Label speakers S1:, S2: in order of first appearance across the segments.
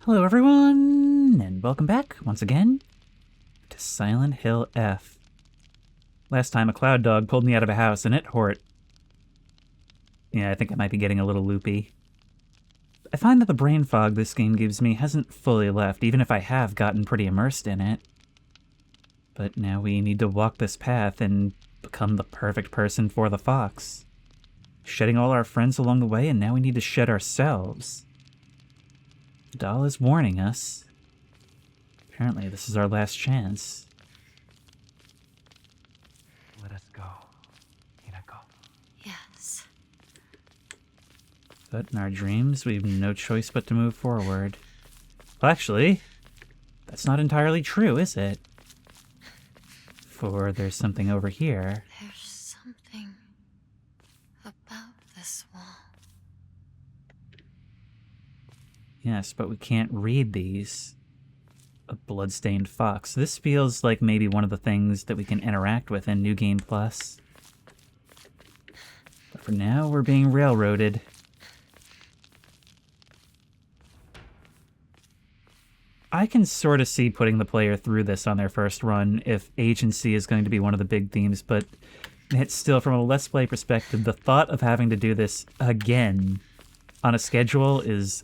S1: Hello everyone, and welcome back, once again, to Silent Hill F. Last time a cloud dog pulled me out of a house and it hurt. Yeah, I think I might be getting a little loopy. I find that the brain fog this game gives me hasn't fully left, even if I have gotten pretty immersed in it. But now we need to walk this path and become the perfect person for the fox. Shedding all our friends along the way, and now we need to shed ourselves. The doll is warning us. Apparently, this is our last chance.
S2: Let us go. Hinako.
S3: Yes.
S1: But in our dreams, we have no choice but to move forward. Well, actually, that's not entirely true, is it? For there's something over here.
S3: There's something about this wall.
S1: Yes, but we can't read these. A bloodstained fox. This feels like maybe one of the things that we can interact with in New Game Plus. But for now, we're being railroaded. I can sort of see putting the player through this on their first run if agency is going to be one of the big themes, but it's still, from a Let's Play perspective, the thought of having to do this again on a schedule is,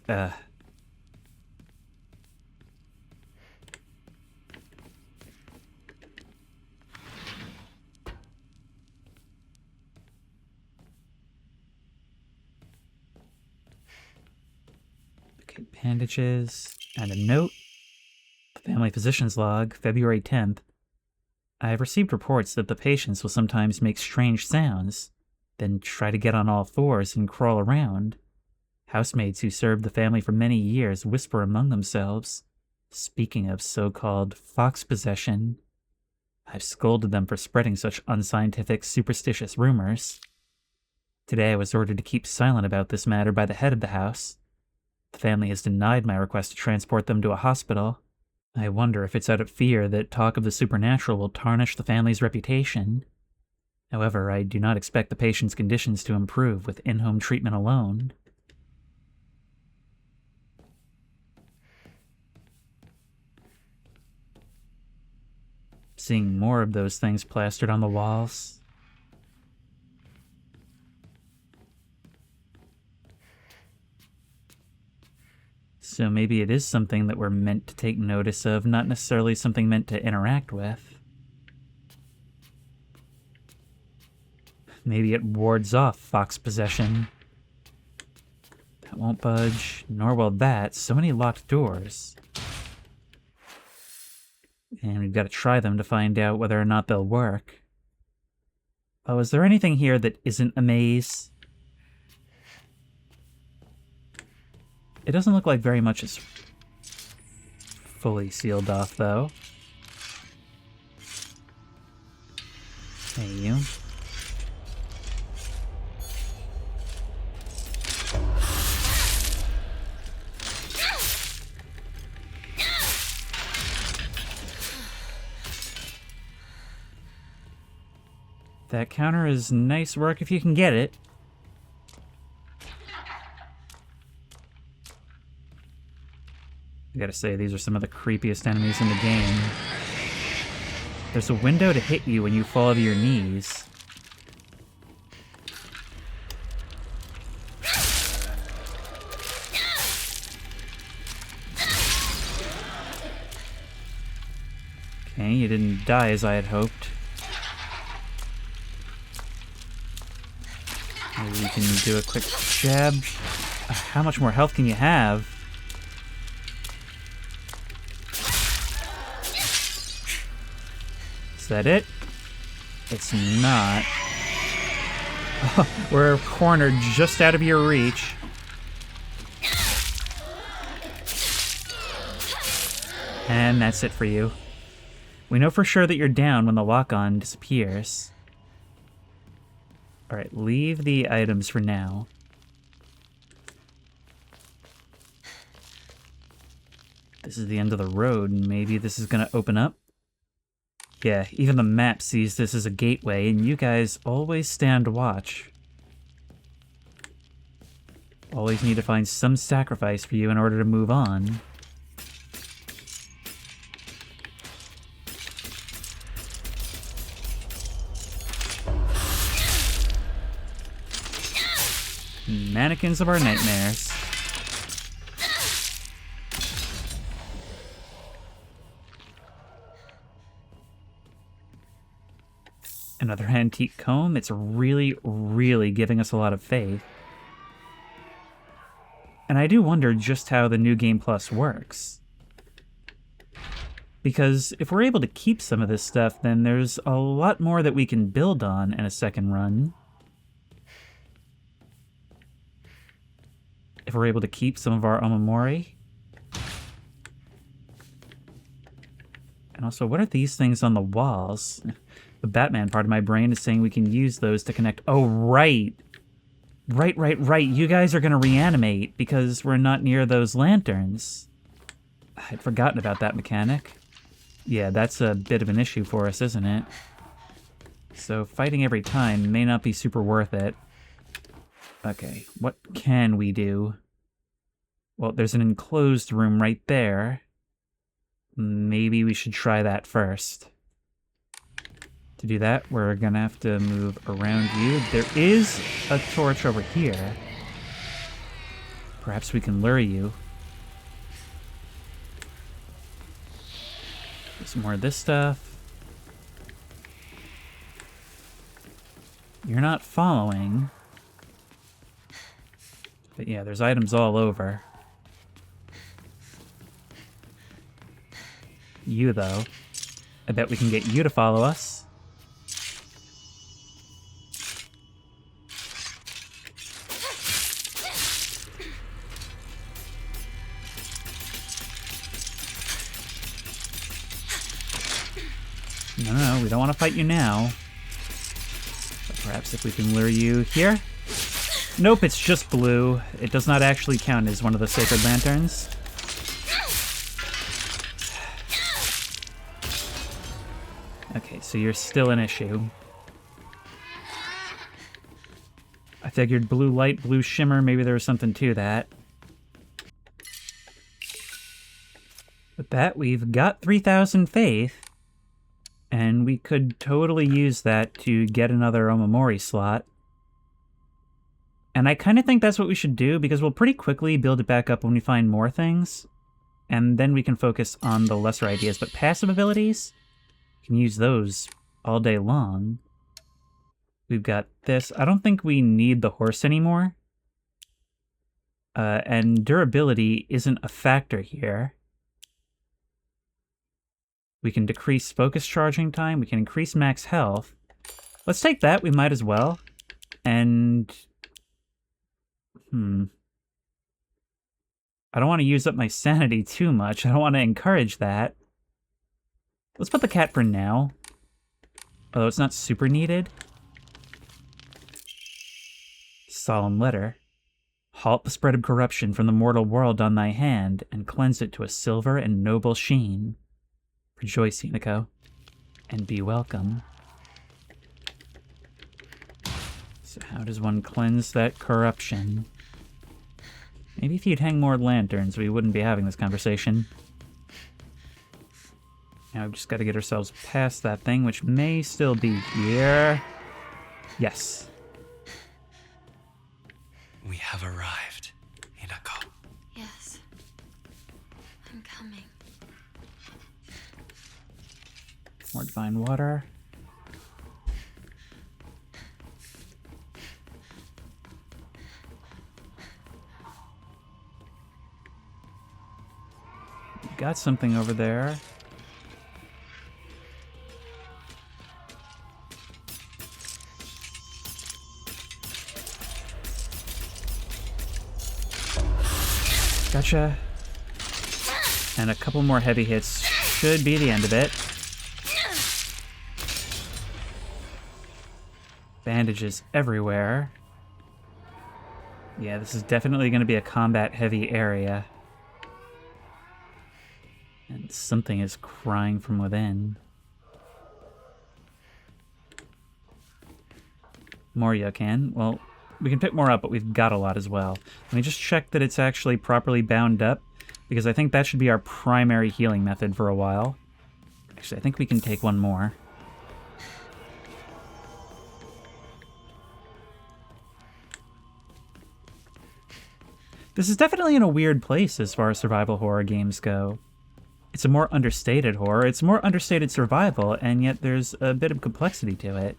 S1: Okay, bandages, and a note. Family physician's log, February 10th. I have received reports that the patients will sometimes make strange sounds, then try to get on all fours and crawl around. Housemaids who served the family for many years whisper among themselves, speaking of so-called fox possession. I've scolded them for spreading such unscientific, superstitious rumors. Today I was ordered to keep silent about this matter by the head of the house. The family has denied my request to transport them to a hospital. I wonder if it's out of fear that talk of the supernatural will tarnish the family's reputation. However, I do not expect the patient's conditions to improve with in-home treatment alone. Seeing more of those things plastered on the walls. So maybe it is something that we're meant to take notice of, not necessarily something meant to interact with. Maybe it wards off fox possession. That won't budge, nor will that. So many locked doors. And we've got to try them to find out whether or not they'll work. Oh, is there anything here that isn't a maze? It doesn't look like very much is fully sealed off, though. Hey, you. That counter is nice work if you can get it. I gotta say, these are some of the creepiest enemies in the game. There's a window to hit you when you fall to your knees. Okay, you didn't die as I had hoped. Maybe you can do a quick jab. How much more health can you have? Is that it? It's not. Oh, we're cornered just out of your reach. And that's it for you. We know for sure that you're down when the lock-on disappears. Alright, leave the items for now. This is the end of the road, and maybe this is gonna open up. Yeah, even the map sees this as a gateway, and you guys always stand watch. Always need to find some sacrifice for you in order to move on. mannequins of our nightmares. Another antique comb. It's really, really giving us a lot of faith. And I do wonder just how the New Game Plus works. Because if we're able to keep some of this stuff, then there's a lot more that we can build on in a second run. If we're able to keep some of our Omamori. And also, what are these things on the walls? The Batman part of my brain is saying we can use those to connect. Oh, right. Right. You guys are going to reanimate because we're not near those lanterns. I'd forgotten about that mechanic. Yeah, that's a bit of an issue for us, isn't it? So fighting every time may not be super worth it. Okay, what can we do? Well, there's an enclosed room right there. Maybe we should try that first. To do that, we're gonna have to move around you. There is a torch over here. Perhaps we can lure you. Some more of this stuff. You're not following. But yeah, there's items all over. You, though. I bet we can get you to follow us. No, we don't want to fight you now. But perhaps if we can lure you here? Nope, it's just blue. It does not actually count as one of the sacred lanterns. Okay, so you're still an issue. I figured blue light, blue shimmer, maybe there was something to that. With that, we've got 3,000 faith. And we could totally use that to get another Omamori slot. And I kind of think that's what we should do, because we'll pretty quickly build it back up when we find more things. And then we can focus on the lesser ideas. But passive abilities, we can use those all day long. We've got this. I don't think we need the horse anymore. And durability isn't a factor here. We can decrease focus charging time. We can increase max health. Let's take that. We might as well. And... I don't want to use up my sanity too much. I don't want to encourage that. Let's put the cat for now. Although it's not super needed. Solemn letter. Halt the spread of corruption from the mortal world on thy hand, and cleanse it to a silver and noble sheen. Rejoice, Hinako, and be welcome. So how does one cleanse that corruption? Maybe if you'd hang more lanterns, we wouldn't be having this conversation. Now we've just got to get ourselves past that thing, which may still be here. Yes.
S2: We have arrived, Hinako.
S3: Yes. I'm coming.
S1: More divine water. Got something over there. Gotcha. And a couple more heavy hits should be the end of it. Bandages everywhere. Yeah, this is definitely going to be a combat-heavy area. And something is crying from within. More Yokan. Well, we can pick more up, but we've got a lot as well. Let me just check that it's actually properly bound up, because I think that should be our primary healing method for a while. Actually, I think we can take one more. This is definitely in a weird place as far as survival horror games go. It's a more understated horror, it's more understated survival, and yet there's a bit of complexity to it.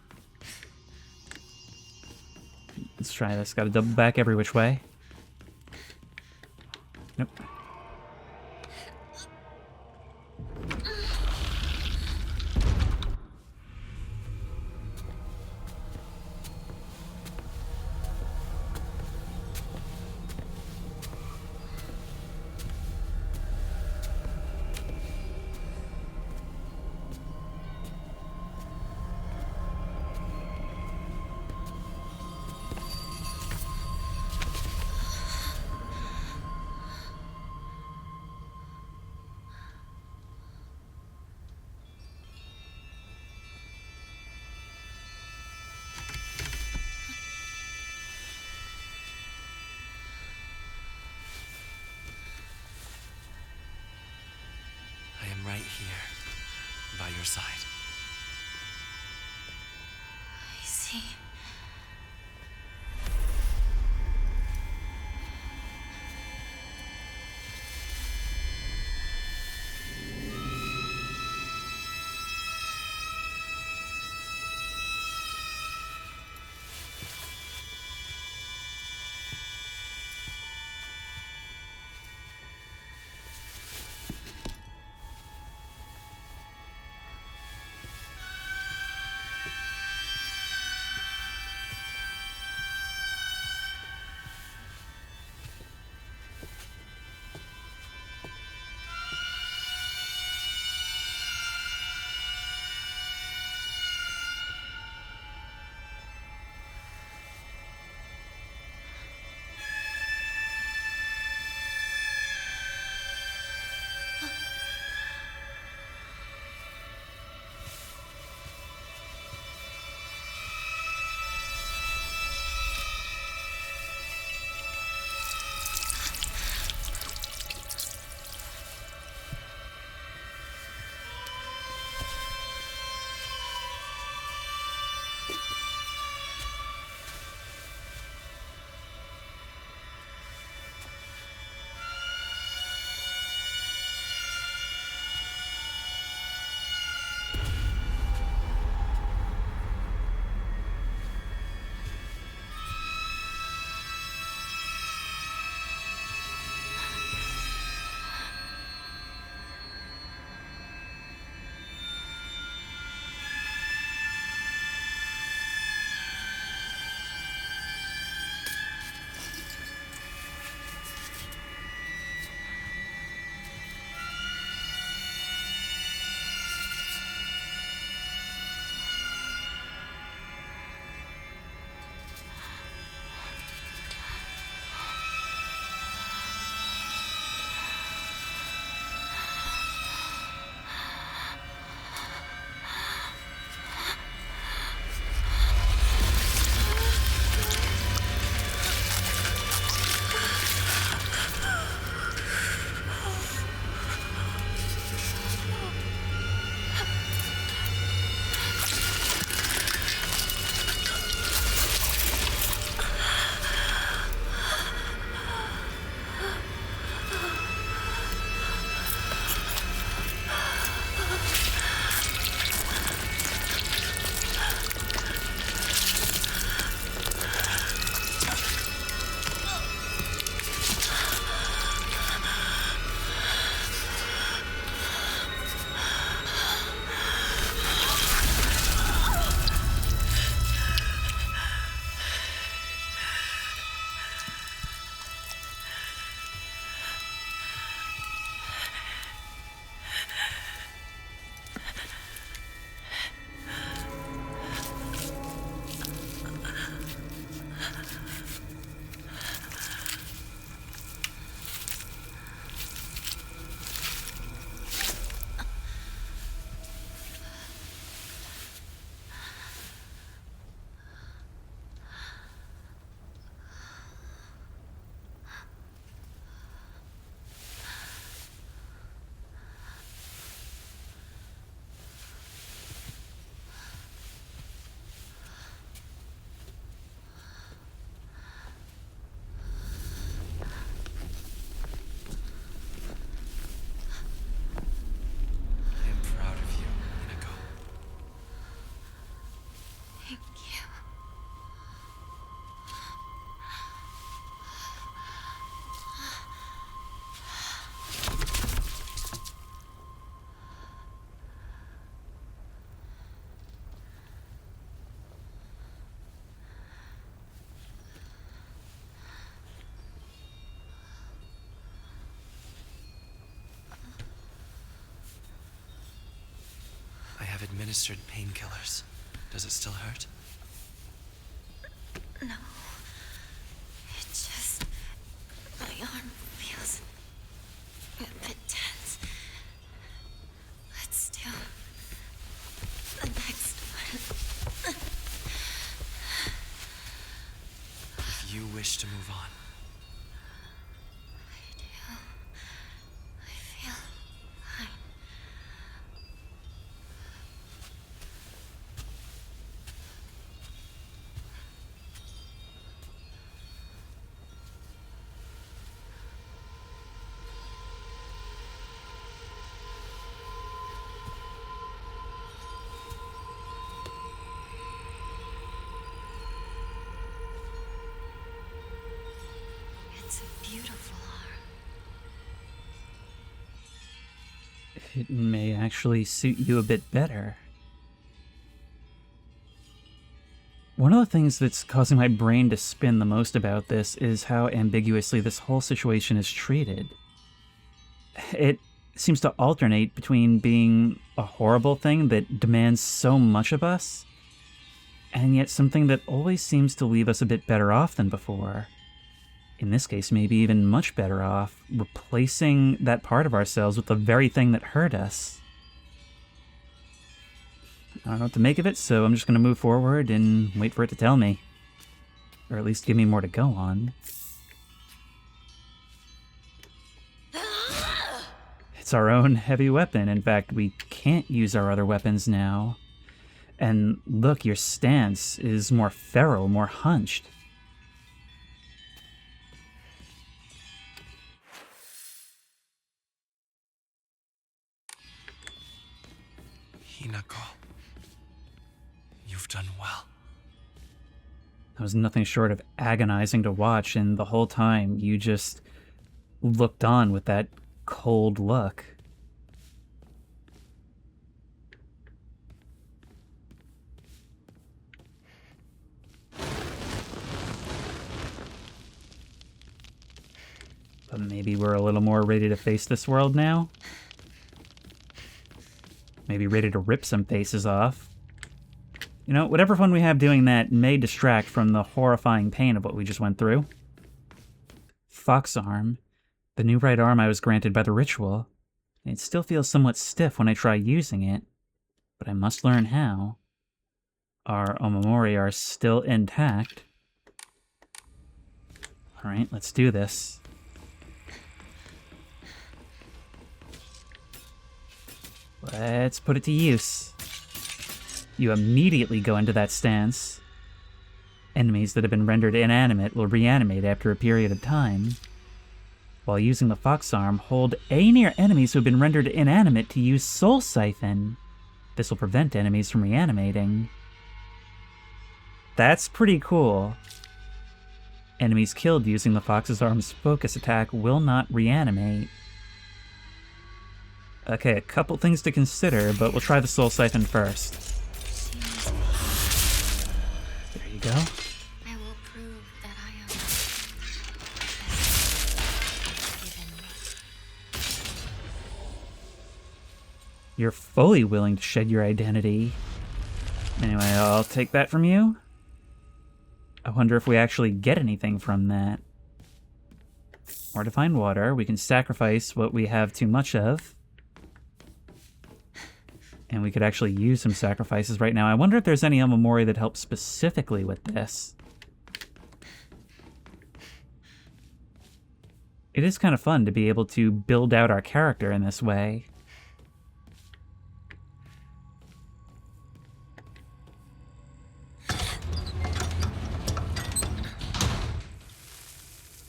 S1: Let's try this. Gotta double back every which way. Nope.
S2: I am right here, by your side.
S3: I see.
S2: administered painkillers. Does it still hurt?
S3: No. It just... my arm feels a bit tense. Let's do the next one.
S2: If you wish to move on,
S3: I do. I feel fine. It's a beautiful arm.
S1: It may actually suit you a bit better. One of the things that's causing my brain to spin the most about this is how ambiguously this whole situation is treated. It seems to alternate between being a horrible thing that demands so much of us, and yet something that always seems to leave us a bit better off than before. In this case, maybe even much better off, replacing that part of ourselves with the very thing that hurt us. I don't know what to make of it, so I'm just going to move forward and wait for it to tell me. Or at least give me more to go on. It's our own heavy weapon. In fact, we can't use our other weapons now. And look, your stance is more feral, more hunched.
S2: Hinako, you've done well.
S1: That was nothing short of agonizing to watch, and the whole time you just looked on with that cold look. But maybe we're a little more ready to face this world now? Maybe ready to rip some faces off. You know, whatever fun we have doing that may distract from the horrifying pain of what we just went through. Fox arm. The new right arm I was granted by the ritual. It still feels somewhat stiff when I try using it, but I must learn how. Our omamori are still intact. Alright, let's do this. Let's put it to use. You immediately go into that stance. Enemies that have been rendered inanimate will reanimate after a period of time. While using the fox arm, hold A near enemies who have been rendered inanimate to use Soul Siphon. This will prevent enemies from reanimating. That's pretty cool. Enemies killed using the fox's arm's focus attack will not reanimate. Okay, a couple things to consider, but we'll try the Soul Siphon first. There you go.
S3: I will prove that I am given.
S1: You're fully willing to shed your identity. Anyway, I'll take that from you. I wonder if we actually get anything from that. Or to find water, we can sacrifice what we have too much of. And we could actually use some sacrifices right now. I wonder if there's any omamori that help specifically with this. It is kind of fun to be able to build out our character in this way.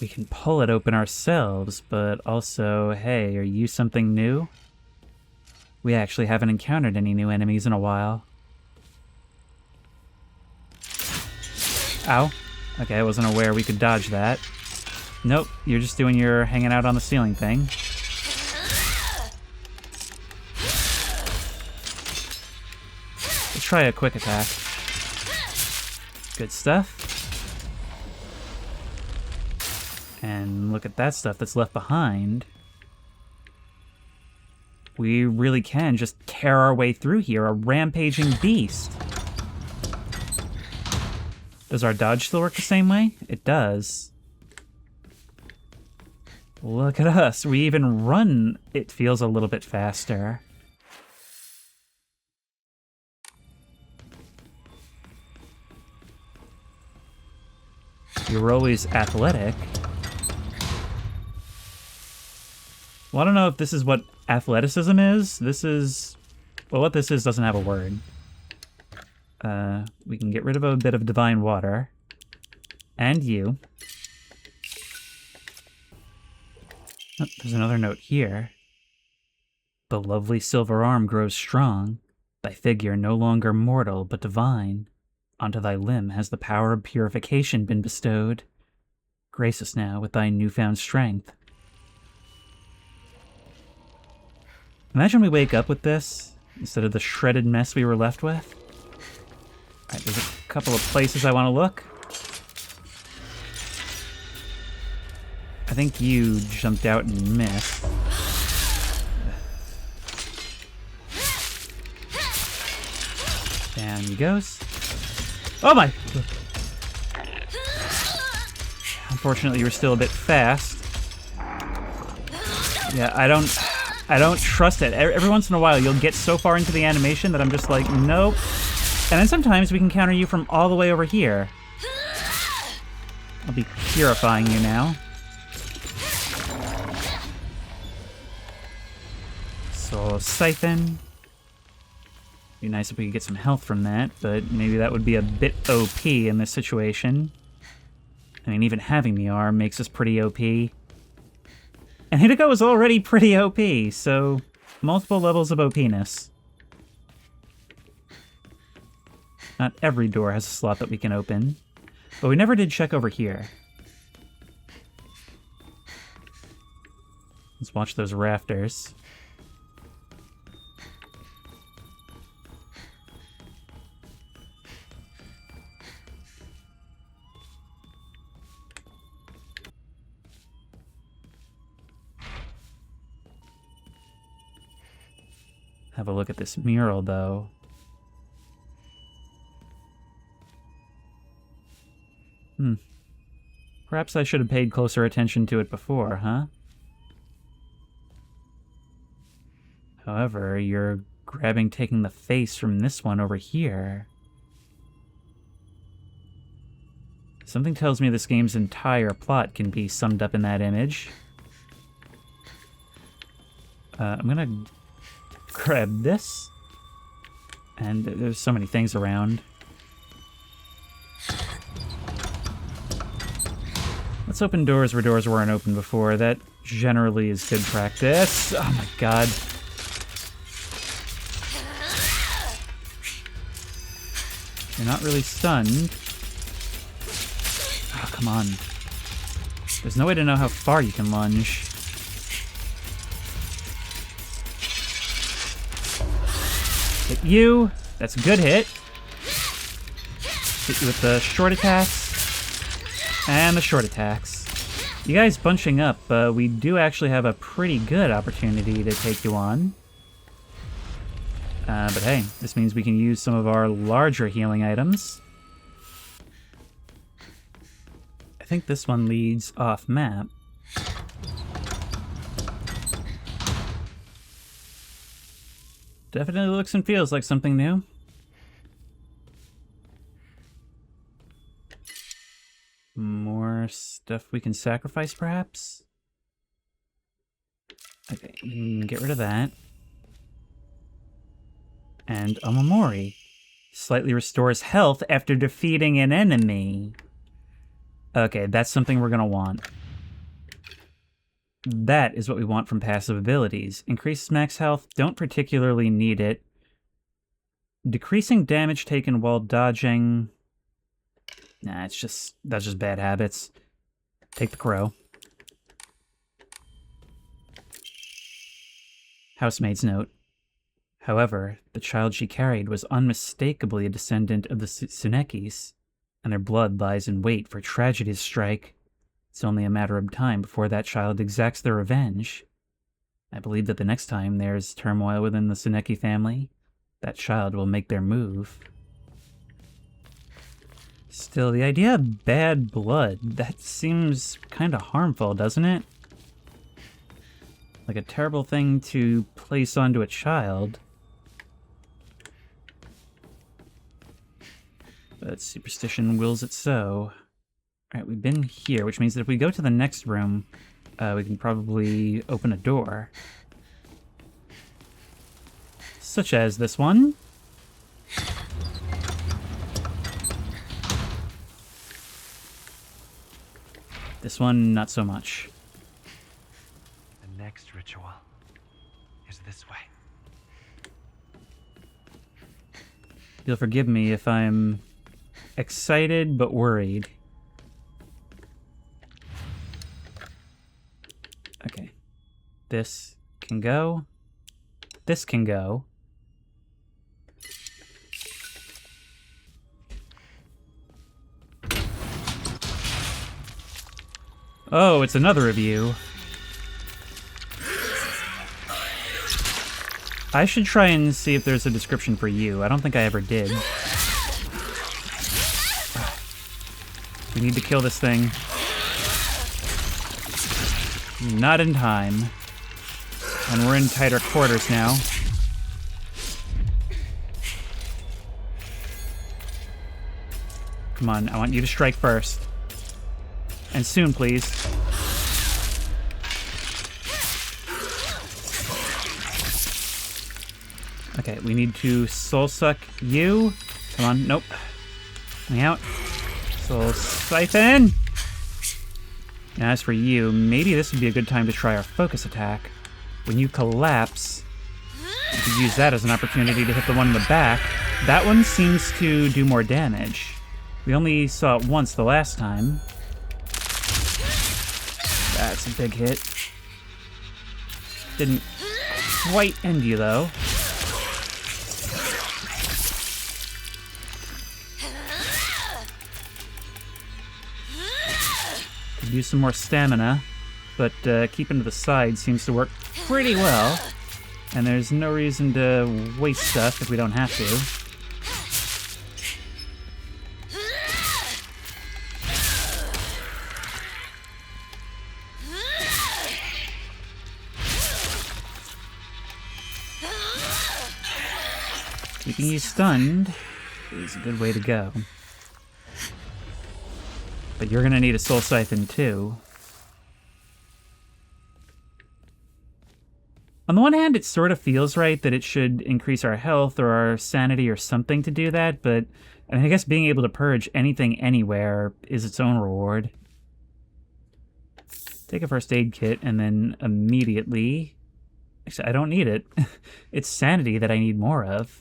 S1: We can pull it open ourselves, but also, hey, are you something new? We actually haven't encountered any new enemies in a while. Ow. Okay, I wasn't aware we could dodge that. Nope, you're just doing your hanging out on the ceiling thing. Let's try a quick attack. Good stuff. And look at that stuff that's left behind. we really can just tear our way through here, a rampaging beast. Does our dodge still work the same way? It does. Look at us. We even run, it feels a little bit faster. You were always athletic. Well, I don't know if this is what athleticism is. This is... Well, what this is doesn't have a word. We can get rid of a bit of divine water. And you. Oh, there's another note here. The lovely silver arm grows strong. Thy figure no longer mortal, but divine. Onto thy limb has the power of purification been bestowed. Grace us now with thy newfound strength. Imagine we wake up with this, instead of the shredded mess we were left with. Alright, there's a couple of places I want to look. I think you jumped out and missed. Down he goes. Oh my! Unfortunately, you were still a bit fast. Yeah, I don't trust it. Every once in a while, you'll get so far into the animation that I'm just like, nope. And then sometimes we can counter you from all the way over here. I'll be purifying you now. So, Siphon. Be nice if we could get some health from that, but maybe that would be a bit OP in this situation. I mean, even having the arm makes us pretty OP. And Hideko is already pretty OP, so multiple levels of OP-ness. Not every door has a slot that we can open, but we never did check over here. Let's watch those rafters. Have a look at this mural, though. Perhaps I should have paid closer attention to it before, huh? However, you're taking the face from this one over here. Something tells me this game's entire plot can be summed up in that image. I'm gonna grab this. And there's so many things around. Let's open doors where doors weren't open before. That generally is good practice. Oh my god. You're not really stunned. Oh, come on. There's no way to know how far you can lunge. Hit you. That's a good hit. Hit you with the short attacks. And the short attacks. You guys bunching up, we do actually have a pretty good opportunity to take you on. But hey, this means we can use some of our larger healing items. I think this one leads off map. Definitely looks and feels like something new. More stuff we can sacrifice, perhaps? Okay, get rid of that. And Omamori. Slightly restores health after defeating an enemy. Okay, that's something we're gonna want. That is what we want from passive abilities. Increases max health, don't particularly need it. Decreasing damage taken while dodging... Nah, that's just bad habits. Take the crow. Housemaid's note. However, the child she carried was unmistakably a descendant of the Tsunekis, and their blood lies in wait for tragedy to strike. It's only a matter of time before that child exacts their revenge. I believe that the next time there's turmoil within the Seneki family, that child will make their move. Still, the idea of bad blood, that seems kind of harmful, doesn't it? Like a terrible thing to place onto a child. But superstition wills it so. Alright, we've been here, which means that if we go to the next room, we can probably open a door. Such as this one. This one, not so much.
S2: The next ritual is this way.
S1: You'll forgive me if I'm excited but worried. Okay. This can go. This can go. Oh, it's another of you. I should try and see if there's a description for you. I don't think I ever did. We need to kill this thing. Not in time. And we're in tighter quarters now. Come on, I want you to strike first. And soon, please. Okay, we need to soul suck you. Come on, nope. Coming out. Soul siphon! And as for you, maybe this would be a good time to try our focus attack. When you collapse, you could use that as an opportunity to hit the one in the back. That one seems to do more damage. We only saw it once the last time. That's a big hit. Didn't quite end you, though. Could use some more stamina, but keeping to the side seems to work pretty well. And there's no reason to waste stuff if we don't have to. Keeping you stunned is a good way to go. But you're gonna need a soul siphon too. On the one hand, it sort of feels right that it should increase our health or our sanity or something to do that, but I guess being able to purge anything anywhere is its own reward. Take a first aid kit and then immediately... Actually, I don't need it. It's sanity that I need more of.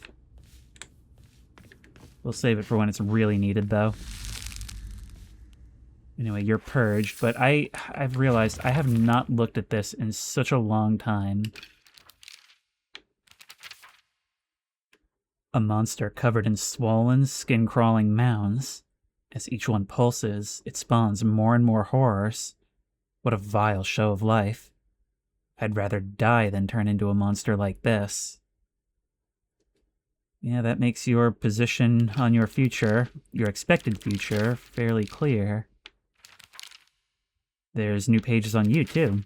S1: We'll save it for when it's really needed, though. Anyway, you're purged, but I've realized I have not looked at this in such a long time. A monster covered in swollen, skin-crawling mounds. As each one pulses, it spawns more and more horrors. What a vile show of life. I'd rather die than turn into a monster like this. Yeah, that makes your position on your future, your expected future, fairly clear. There's new pages on you, too.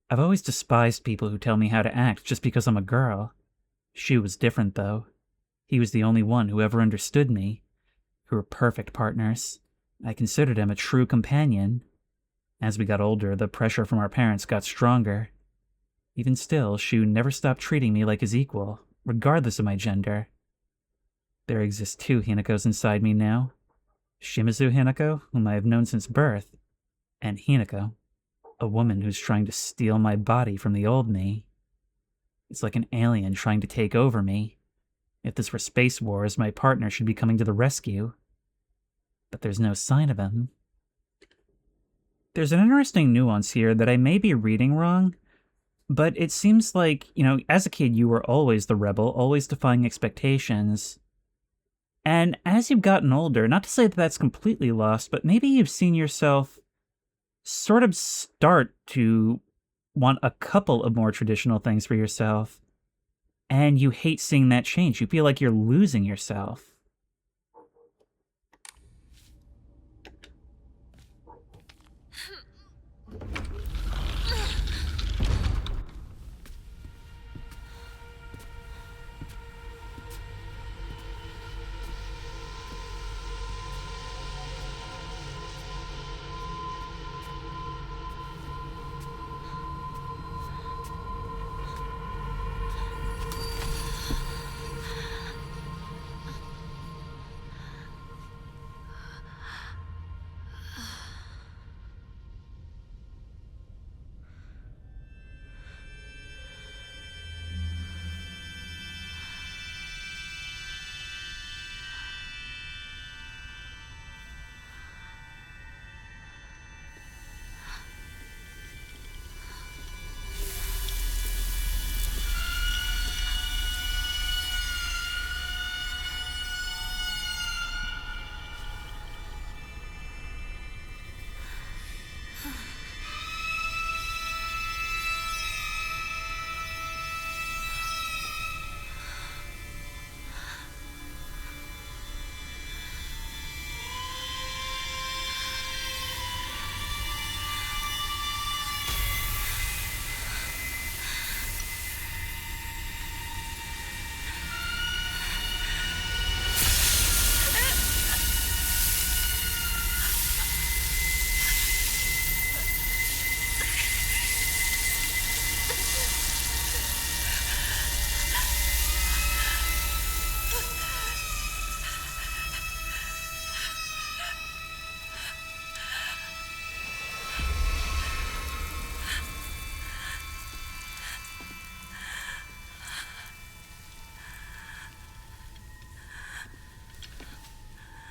S1: I've always despised people who tell me how to act just because I'm a girl. Shu was different, though. He was the only one who ever understood me. We were perfect partners. I considered him a true companion. As we got older, the pressure from our parents got stronger. Even still, Shu never stopped treating me like his equal, regardless of my gender. There exist two Hinakos inside me now. Shimizu Hinako, whom I have known since birth, and Hinako, a woman who's trying to steal my body from the old me. It's like an alien trying to take over me. If this were Space Wars, my partner should be coming to the rescue. But there's no sign of him. There's an interesting nuance here that I may be reading wrong, but it seems like, as a kid you were always the rebel, always defying expectations. And as you've gotten older, not to say that that's completely lost, but maybe you've seen yourself sort of start to want a couple of more traditional things for yourself, and you hate seeing that change. You feel like you're losing yourself.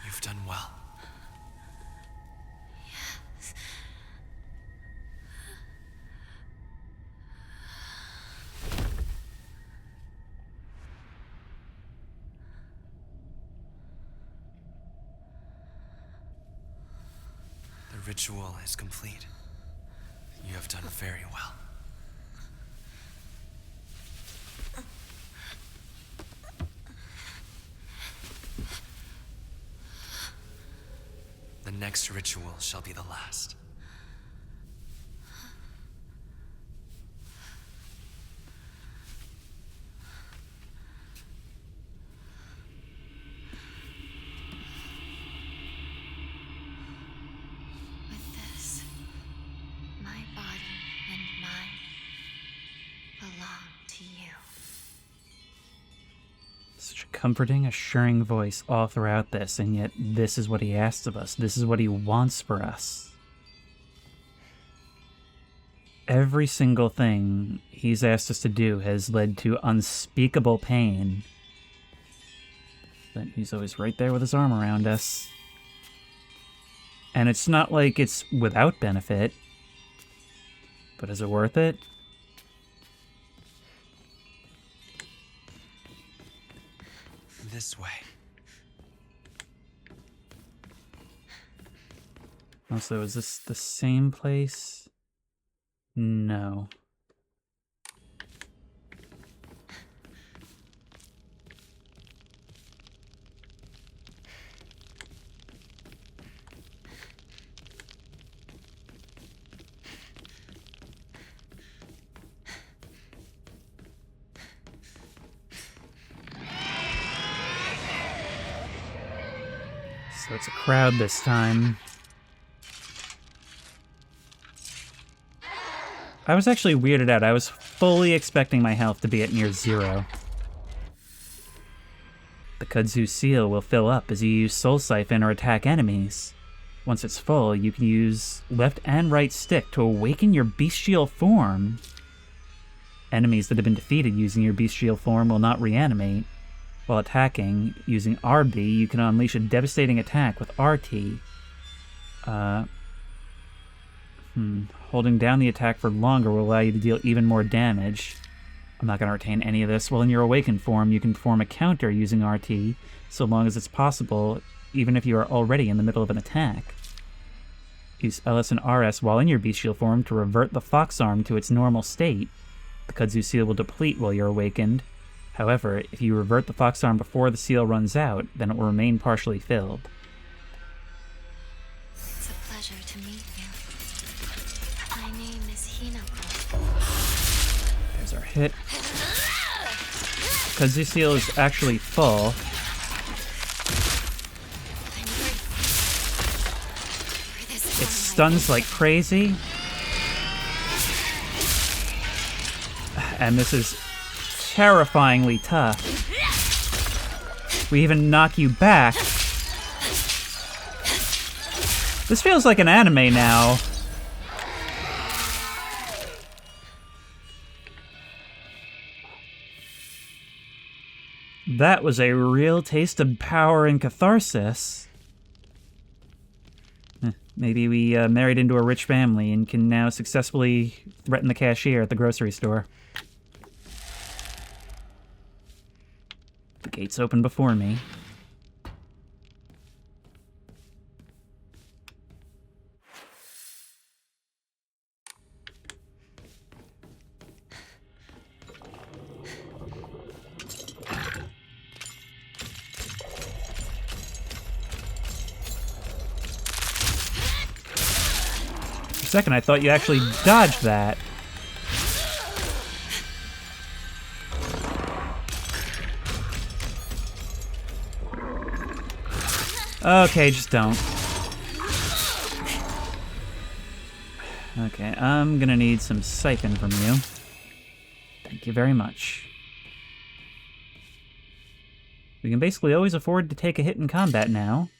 S2: You've done well.
S3: Yes.
S2: The ritual is complete. You have done very well. The next ritual shall be the last.
S3: With this, my body and mind belong to you.
S1: Such a comforting, assuring voice all throughout this, and yet this is what he asks of us. This is what he wants for us. Every single thing he's asked us to do has led to unspeakable pain. But he's always right there with his arm around us. And it's not like it's without benefit. But is it worth it?
S2: This way.
S1: Also, is this the same place? No. So it's a crowd this time. I was actually weirded out. I was fully expecting my health to be at near 0. The kudzu seal will fill up as you use Soul Siphon or attack enemies. Once it's full, you can use left and right stick to awaken your bestial form. Enemies that have been defeated using your bestial form will not reanimate. While attacking, using RB, you can unleash a devastating attack with RT. Holding down the attack for longer will allow you to deal even more damage. I'm not going to retain any of this. While in your awakened form, you can perform a counter using RT, so long as it's possible, even if you are already in the middle of an attack. Use LS and RS while in your bestial form to revert the fox arm to its normal state. The kudzu seal will deplete while you're awakened. However, if you revert the fox arm before the seal runs out, then it will remain partially filled.
S3: It's a pleasure to meet you. My name is Hinako.
S1: There's our hit. Kudzu seal is actually full.
S3: I'm grateful for this
S1: It
S3: time
S1: stuns like crazy. And this is terrifyingly tough. We even knock you back. This feels like an anime now. That was a real taste of power and catharsis. Maybe we married into a rich family and can now successfully threaten the cashier at the grocery store. The gate's open before me. For a second, I thought you actually dodged that. Okay, just don't. Okay, I'm gonna need some siphon from you. Thank you very much. We can basically always afford to take a hit in combat now.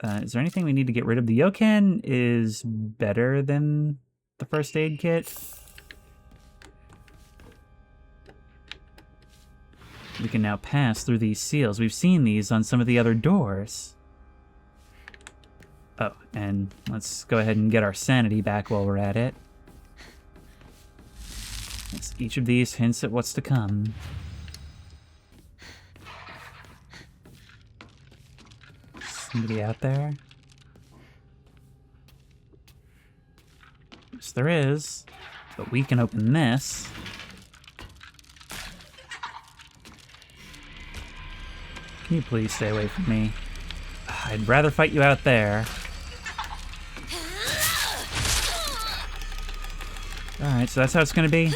S1: Is there anything we need to get rid of? The Yokan is better than the first aid kit. We can now pass through these seals. We've seen these on some of the other doors. Oh, and let's go ahead and get our sanity back while we're at it. Each of these hints at what's to come. Somebody out there? Yes, there is. But we can open this. Can you please stay away from me? I'd rather fight you out there. Alright, so that's how it's gonna be.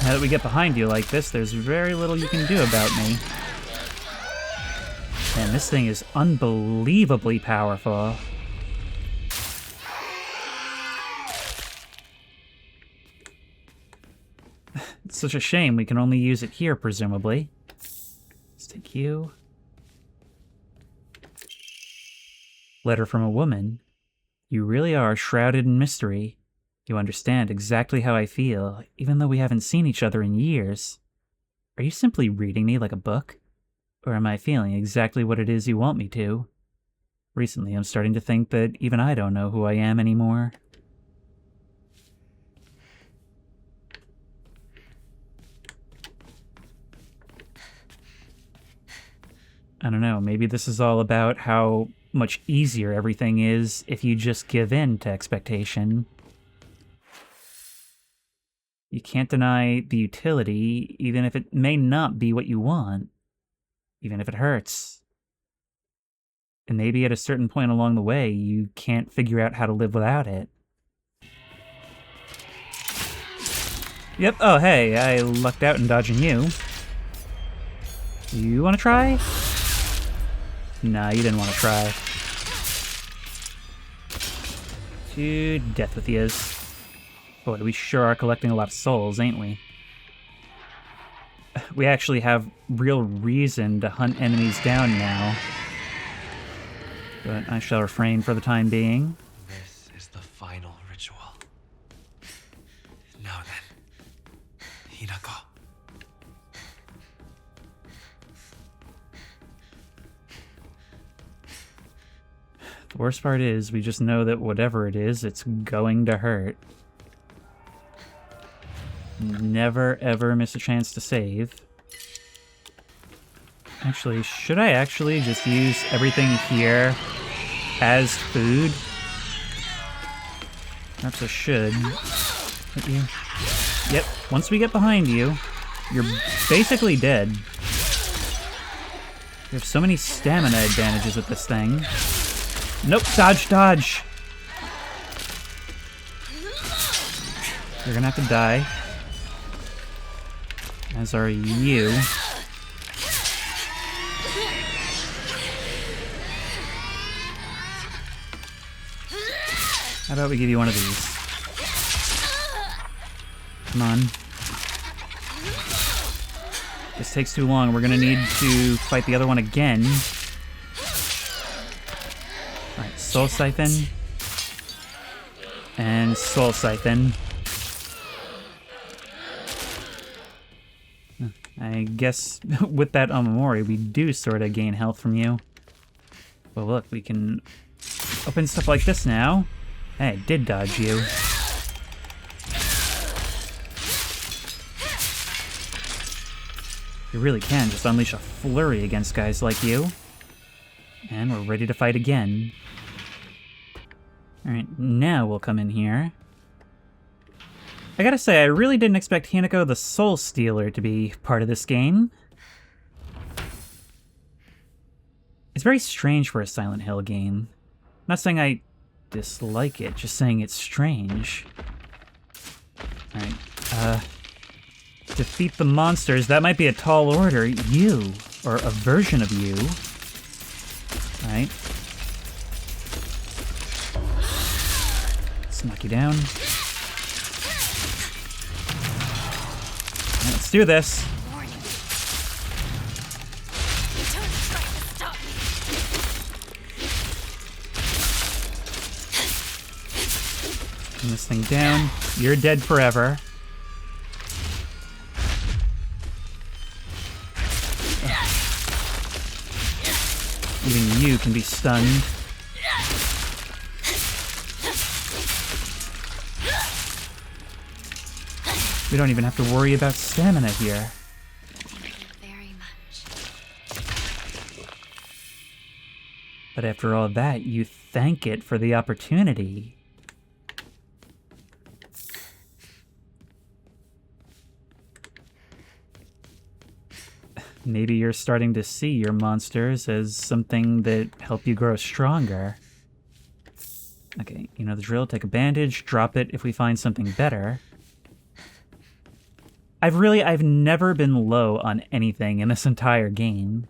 S1: Now that we get behind you like this, there's very little you can do about me. Man, this thing is unbelievably powerful. It's such a shame we can only use it here, presumably. Let's take you. Letter from a woman. You really are shrouded in mystery. You understand exactly how I feel, even though we haven't seen each other in years. Are you simply reading me like a book? Or am I feeling exactly what it is you want me to? Recently, I'm starting to think that even I don't know who I am anymore. I don't know, maybe this is all about how much easier everything is if you just give in to expectation. You can't deny the utility, even if it may not be what you want, even if it hurts. And maybe at a certain point along the way, you can't figure out how to live without it. Yep, oh hey, I lucked out in dodging you. You wanna try? Nah, you didn't want to try. To death with yous. Boy, we sure are collecting a lot of souls, ain't we? We actually have real reason to hunt enemies down now. But I shall refrain for the time being.
S2: This is the final ritual. Now then, Hinako.
S1: The worst part is, we just know that whatever it is, it's going to hurt. Never, ever miss a chance to save. Actually, should I actually just use everything here as food? Perhaps I should. Hit you. Yep, once we get behind you, you're basically dead. You have so many stamina advantages with this thing. Nope, dodge, dodge! You're gonna have to die. As are you. How about we give you one of these? Come on. This takes too long. We're gonna need to fight the other one again. Alright, Soul Siphon. And Soul Siphon. I guess with that Omamori, we do sort of gain health from you. Well, look, we can open stuff like this now. Hey, I did dodge you. You really can just unleash a flurry against guys like you. And we're ready to fight again. Alright, now we'll come in here. I gotta say, I really didn't expect Hinako the Soul Stealer to be part of this game. It's very strange for a Silent Hill game. I'm not saying I dislike it, just saying it's strange. Alright, defeat the monsters. That might be a tall order. You, or a version of you. Alright. Let's knock you down. Alright, let's do this. Bring this thing down. You're dead forever. Even you can be stunned. We don't even have to worry about stamina here.
S3: Thank you very much.
S1: But after all that, you thank it for the opportunity. Maybe you're starting to see your monsters as something that help you grow stronger. Okay, you know the drill. Take a bandage, drop it if we find something better. I've never been low on anything in this entire game.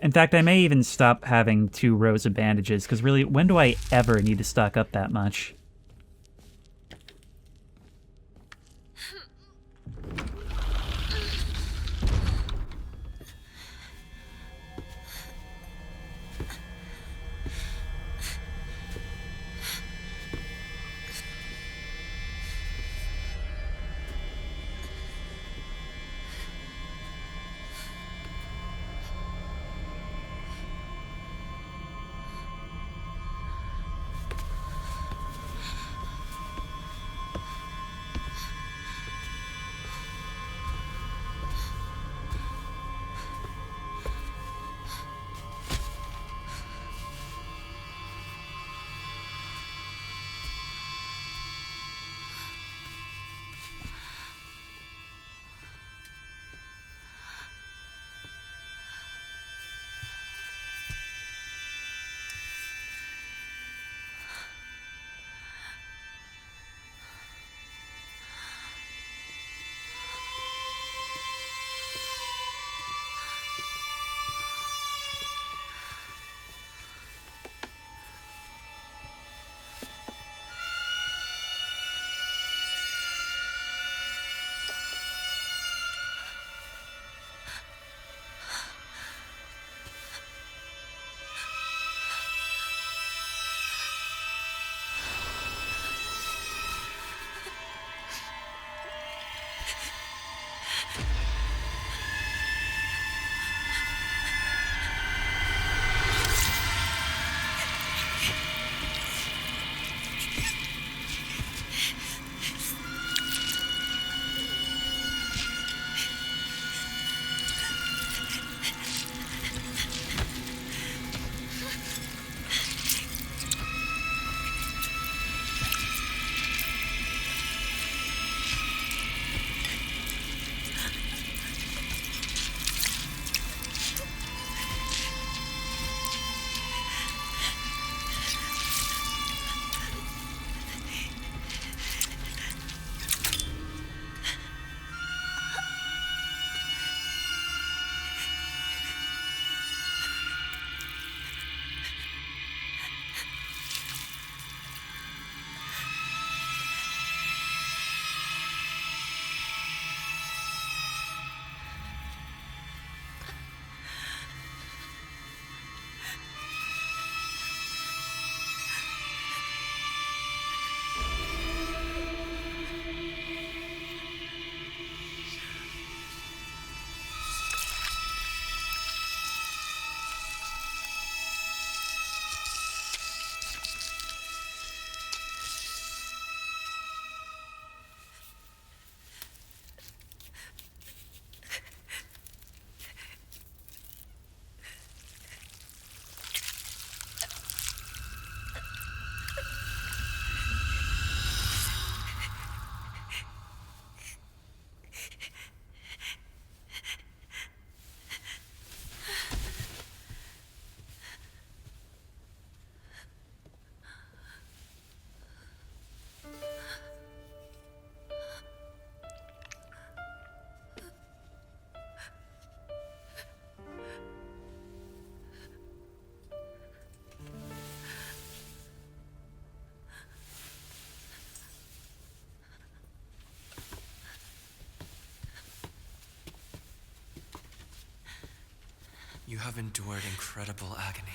S1: In fact, I may even stop having 2 rows of bandages, because really, when do I ever need to stock up that much?
S2: You have endured incredible agony.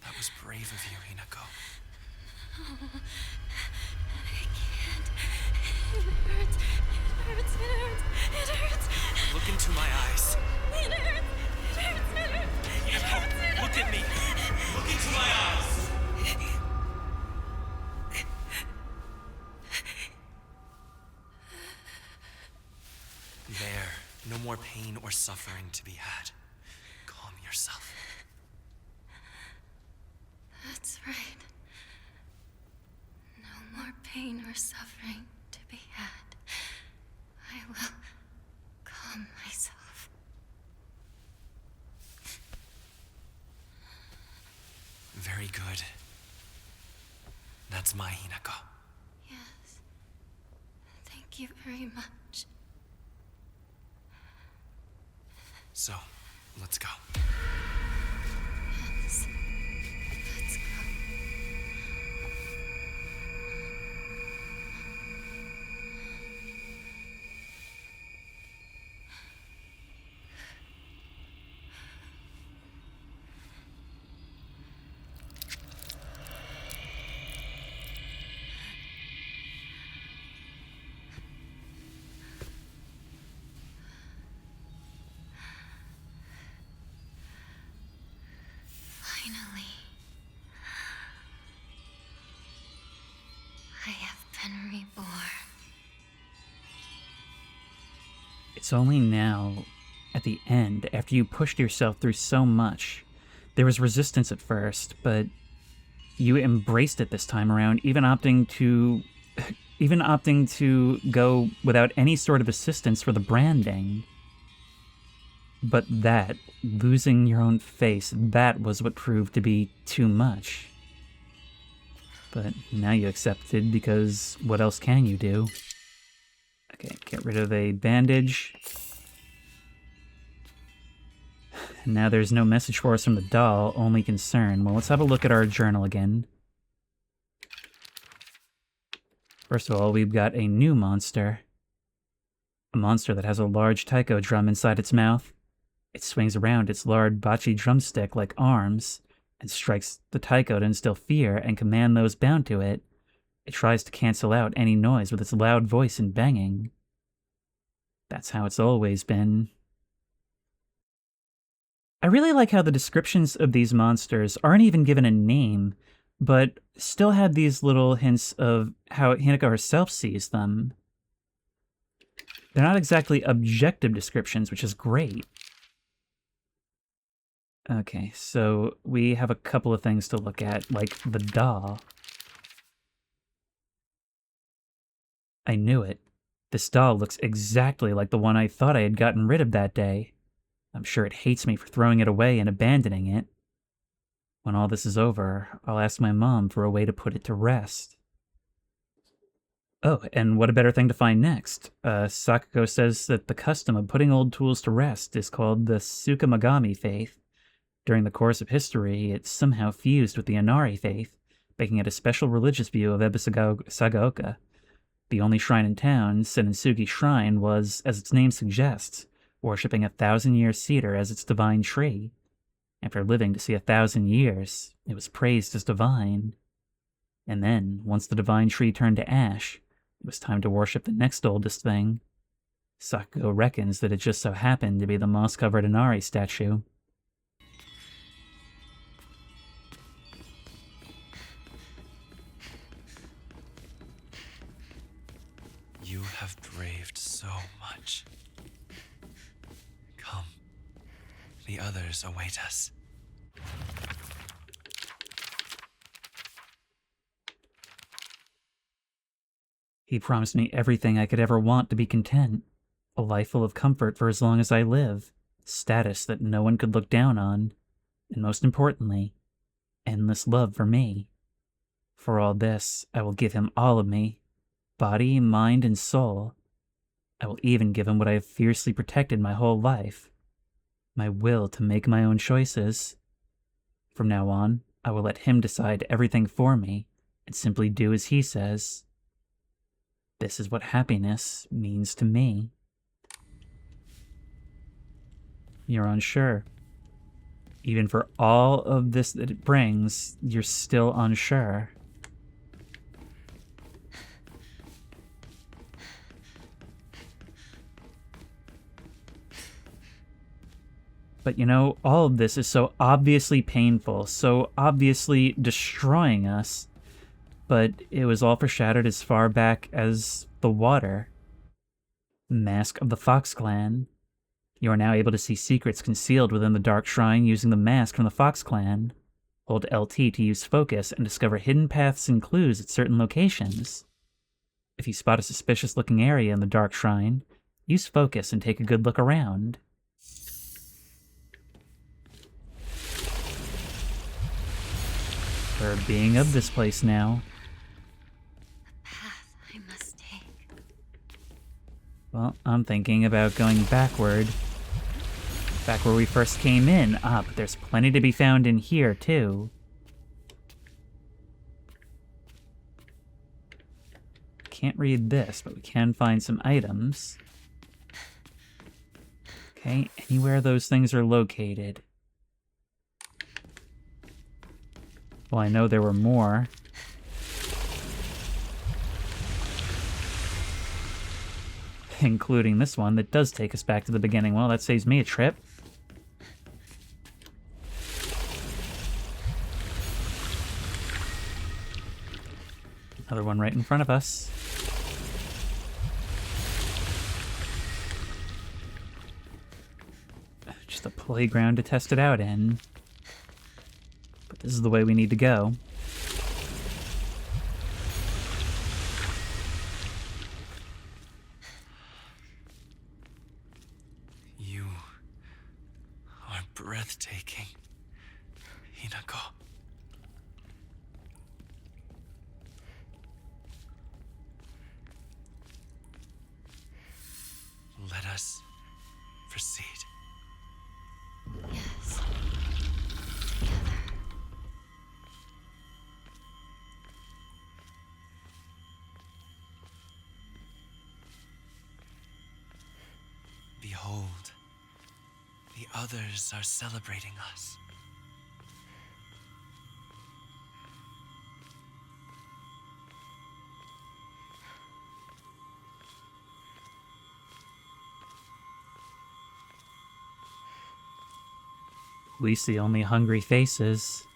S2: That was brave of you, Hinako.
S3: I can't. It hurts. It hurts. It hurts. It hurts.
S2: Look into my eyes.
S3: It hurts. It hurts. It hurts. It hurts.
S2: Look at me. Look into my eyes. There. No more pain or suffering to be had. Calm yourself.
S3: That's right. No more pain or suffering to be had. I will calm myself.
S2: Very good. That's my Hinako.
S3: Yes. Thank you very much.
S2: So, let's go.
S3: Yes. Let's go. Finally. I have been reborn.
S1: It's only now, at the end, after you pushed yourself through so much. There was resistance at first, but you embraced it this time around, even opting to go without any sort of assistance for the branding. But that, losing your own face, that was what proved to be too much. But now you accepted, because what else can you do? Okay, get rid of a bandage. Now there's no message for us from the doll, only concern. Well, let's have a look at our journal again. First of all, we've got a new monster. A monster that has a large taiko drum inside its mouth. It swings around its large bocce drumstick like arms, and strikes the taiko to instill fear and command those bound to it. It tries to cancel out any noise with its loud voice and banging. That's how it's always been. I really like how the descriptions of these monsters aren't even given a name, but still have these little hints of how Hinako herself sees them. They're not exactly objective descriptions, which is great. Okay, so we have a couple of things to look at, like the doll. I knew it. This doll looks exactly like the one I thought I had gotten rid of that day. I'm sure it hates me for throwing it away and abandoning it. When all this is over, I'll ask my mom for a way to put it to rest. Oh, and what a better thing to find next. Sakuko says that the custom of putting old tools to rest is called the Tsukumagami faith. During the course of history, it somehow fused with the Inari faith, making it a special religious view of Sagaoka. The only shrine in town, Senitsugi Shrine, was, as its name suggests, worshipping a 1,000-year cedar as its divine tree. After living to see 1,000 years, it was praised as divine. And then, once the divine tree turned to ash, it was time to worship the next oldest thing. Sakugo reckons that it just so happened to be the moss-covered Inari statue.
S2: You have braved so much. Come. The others await us.
S1: He promised me everything I could ever want to be content. A life full of comfort for as long as I live. Status that no one could look down on. And most importantly, endless love for me. For all this, I will give him all of me. Body, mind, and soul. I will even give him what I have fiercely protected my whole life. My will to make my own choices. From now on, I will let him decide everything for me, and simply do as he says. This is what happiness means to me. You're unsure. Even for all of this that it brings, you're still unsure. But you know, all of this is so obviously painful, so obviously destroying us. But it was all foreshadowed as far back as the water. Mask of the Fox Clan. You are now able to see secrets concealed within the Dark Shrine using the mask from the Fox Clan. Hold LT to use focus and discover hidden paths and clues at certain locations. If you spot a suspicious-looking area in the Dark Shrine, use focus and take a good look around. For being of this place now.
S3: The path I must take.
S1: Well, I'm thinking about going backward. Back where we first came in. But there's plenty to be found in here, too. Can't read this, but we can find some items. Okay, anywhere those things are located. Well, I know there were more. Including this one that does take us back to the beginning. Well, that saves me a trip. Another one right in front of us. Just a playground to test it out in. But this is the way we need to go.
S2: You are breathtaking, Hinako. Let us proceed.
S3: Yes. Together.
S2: Behold, the others are celebrating us.
S1: We see only hungry faces.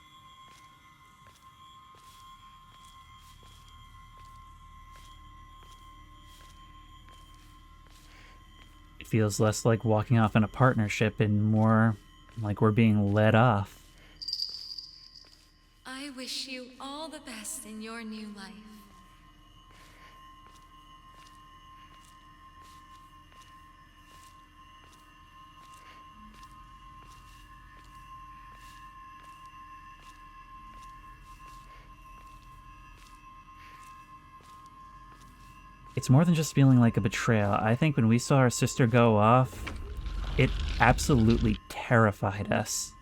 S1: It feels less like walking off in a partnership and more like we're being led off.
S3: I wish you all the best in your new life.
S1: It's more than just feeling like a betrayal. I think when we saw our sister go off, it absolutely terrified us.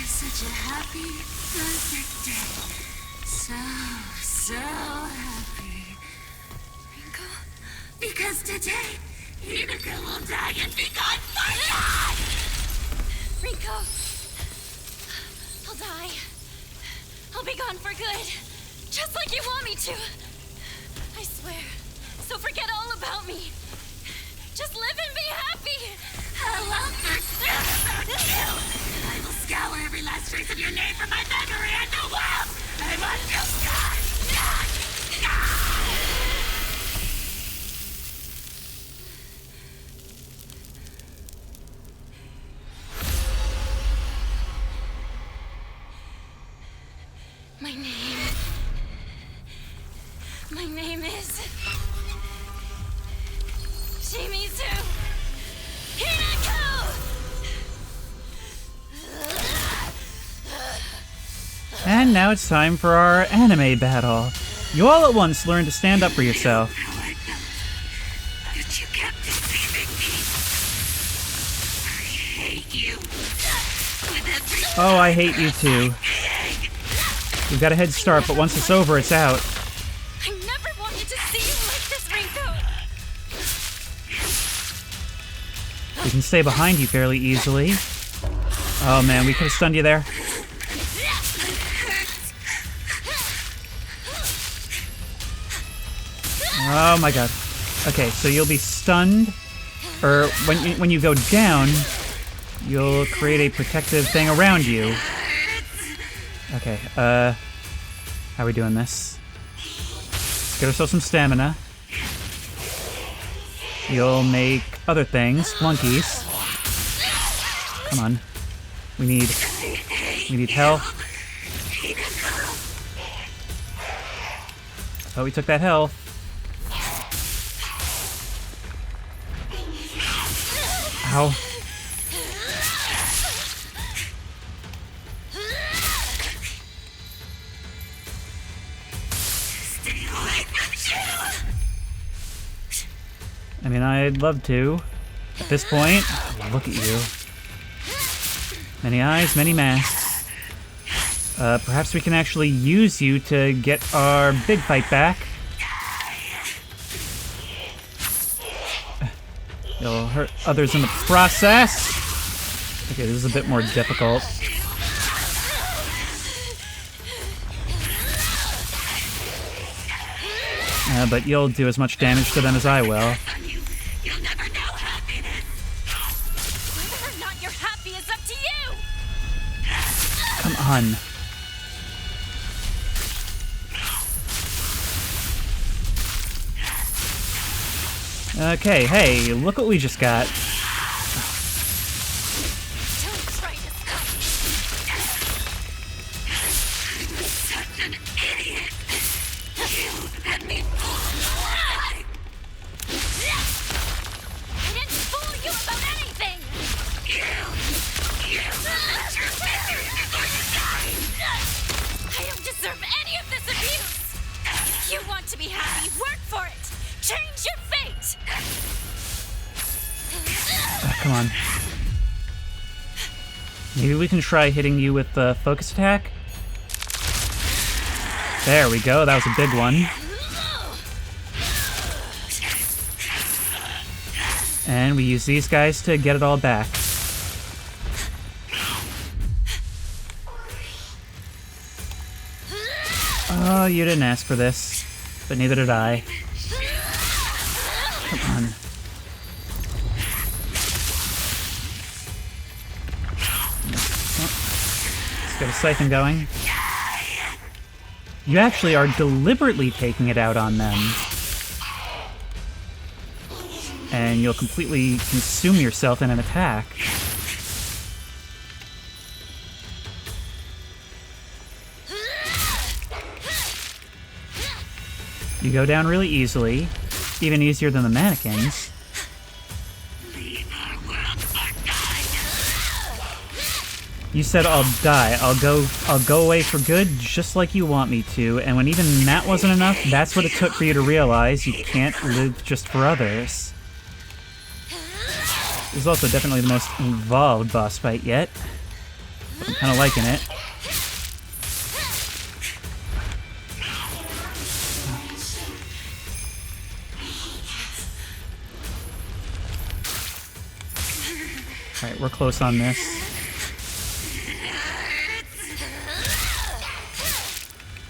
S3: Such a happy, perfect day. So happy. Ringo,
S4: Because today, Himiko will die and be gone for good!
S3: Rico, I'll die. I'll be gone for good. Just like you want me to. I swear. So forget all about me. Just live and be happy.
S4: I won't pursue you! I will scour every last trace of your name from my memory and the world! I want you gone!
S3: My name is... Shimizu Hinako!
S1: And now it's time for our anime battle. You all at once learn to stand up for yourself.
S4: Now I know that you kept deceiving me. I hate you. With every
S1: Oh, I hate you too. We've got a head start, but once it's over, it's out.
S3: I never wanted to see you like this, Rinko!
S1: We can stay behind you fairly easily. Oh man, we could have stunned you there. Oh my god. Okay, so you'll be stunned, or when you go down, you'll create a protective thing around you. Okay, how are we doing this? Let's get ourselves some stamina. You'll make other things, flunkies. Come on. We need health. Oh, we took that health. Ow. I mean, I'd love to. At this point, look at you. Many eyes, many masks. Perhaps we can actually use you to get our big fight back. You'll hurt others in the process. Okay, this is a bit more difficult. But you'll do as much damage to them as I will.
S4: You'll never know happiness.
S3: Whether or not you're happy is up to you!
S1: Come on. Okay, hey, look what we just got.
S3: Don't try to stop me!
S4: Such an idiot. You had me fooled.
S3: I didn't fool you about anything!
S4: You let your fingers before you died.
S3: I don't deserve any of this abuse! If you want to be happy, work for it! Change your fate!
S1: Come on. Maybe we can try hitting you with the focus attack? There we go, that was a big one. And we use these guys to get it all back. Oh, you didn't ask for this, but neither did I. Come on. Let's get a siphon going. You actually are deliberately taking it out on them. And you'll completely consume yourself in an attack. You go down really easily, even easier than the mannequins.
S4: Leave our world or die.
S1: You said I'll die. I'll go away for good, just like you want me to. And when even that wasn't enough, that's what it took for you to realize you can't live just for others. This is also definitely the most involved boss fight yet. I'm kind of liking it. Alright, we're close on this.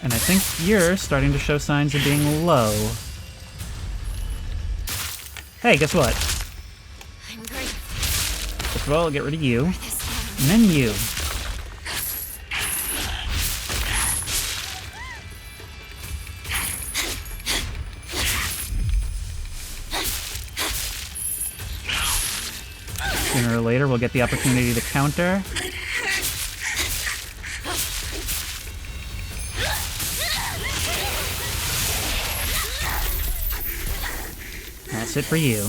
S1: And I think you're starting to show signs of being low. Hey, guess what?
S3: I'm great.
S1: First of all, I'll get rid of you.
S3: This time.
S1: And then you. Sooner or later, we'll get the opportunity to counter. That's it for you.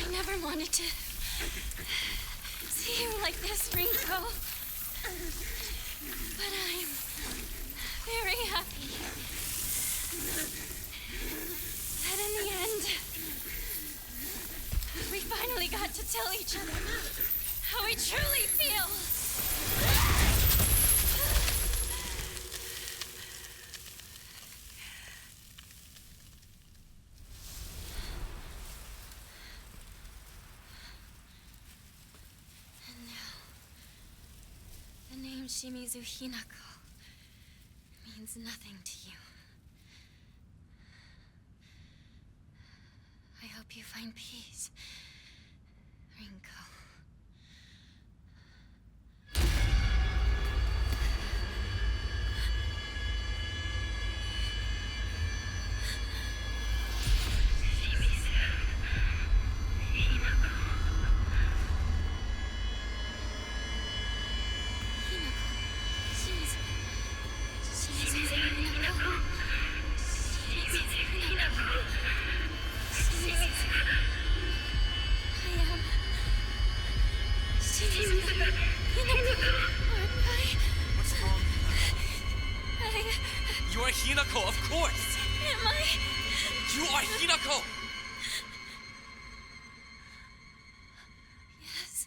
S3: I never wanted to see you like this, Rinko. But I'm very happy that in the end, we finally got to tell each other how we truly feel. And now, the name Shimizu Hinako means nothing to you. I hope you find peace, Rinko.
S2: What's wrong? You are Hinako, of course!
S3: Am I?
S2: You are Hinako!
S3: Yes.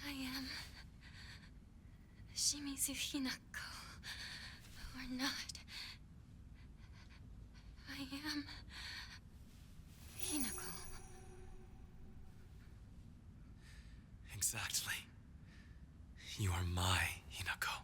S3: I am Shimizu Hinako. Or not. I am Hinako.
S2: Exactly. You are my Hinako.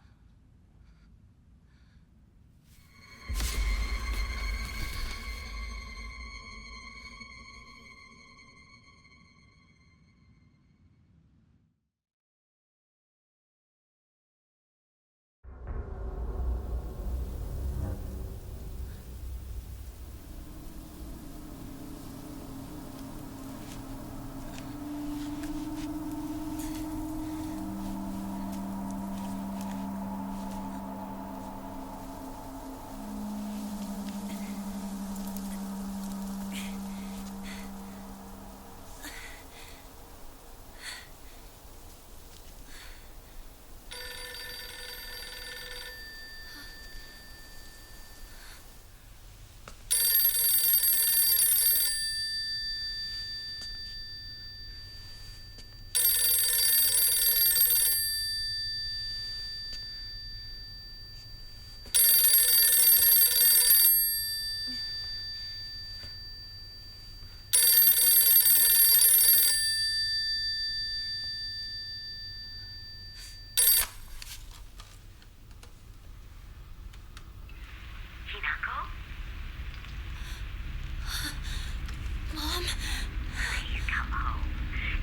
S3: Mom?
S4: Please come home.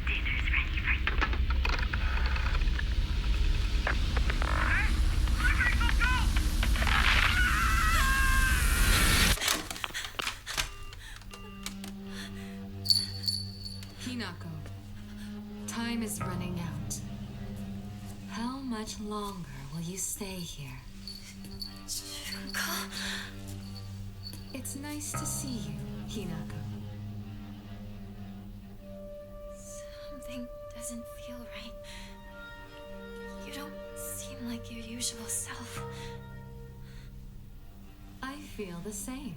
S4: Dinner's ready for you.
S5: Hinako, time is running out. How much longer will you stay here?
S3: Junko?
S5: It's nice to see you, Hinako.
S3: Something doesn't feel right. You don't seem like your usual self.
S5: I feel the same.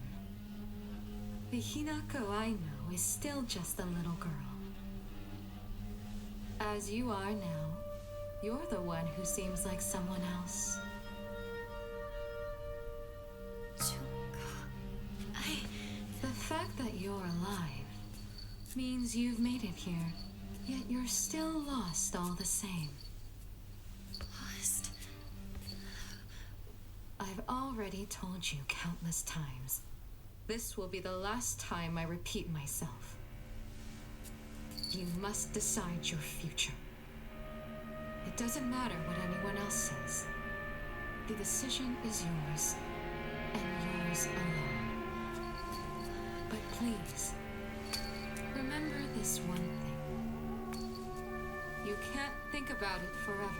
S5: The Hinako I know is still just a little girl. As you are now, you're the one who seems like someone else.
S3: Junko,
S5: The fact that you're alive means you've made it here, yet you're still lost all the same.
S3: Lost?
S5: I've already told you countless times. This will be the last time I repeat myself. You must decide your future. It doesn't matter what anyone else says. The decision is yours, and yours alone. But please, remember this one thing. You can't think about it forever.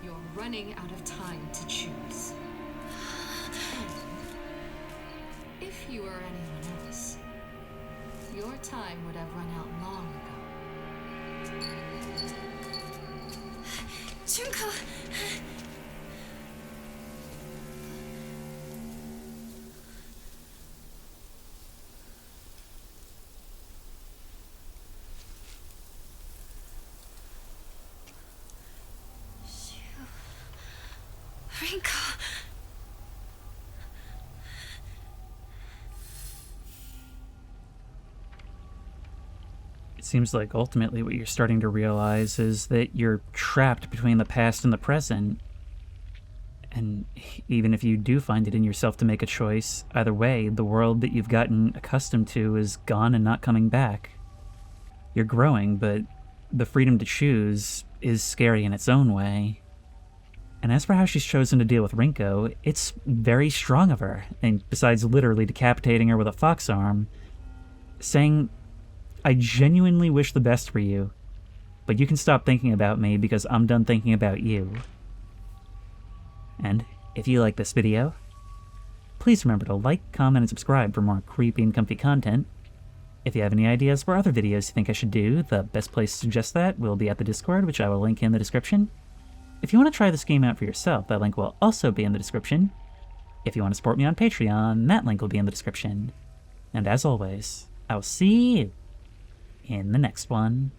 S5: You're running out of time to choose. And if you were anyone else, your time would have run out long ago.
S3: Junko! Rinko!
S1: It seems like ultimately what you're starting to realize is that you're trapped between the past and the present. And even if you do find it in yourself to make a choice, either way, the world that you've gotten accustomed to is gone and not coming back. You're growing, but the freedom to choose is scary in its own way. And as for how she's chosen to deal with Rinko, it's very strong of her, and besides literally decapitating her with a fox arm, saying, "I genuinely wish the best for you, but you can stop thinking about me because I'm done thinking about you." And if you like this video, please remember to like, comment, and subscribe for more creepy and comfy content. If you have any ideas for other videos you think I should do, the best place to suggest that will be at the Discord, which I will link in the description. If you want to try this game out for yourself, that link will also be in the description. If you want to support me on Patreon, that link will be in the description. And as always, I'll see you in the next one.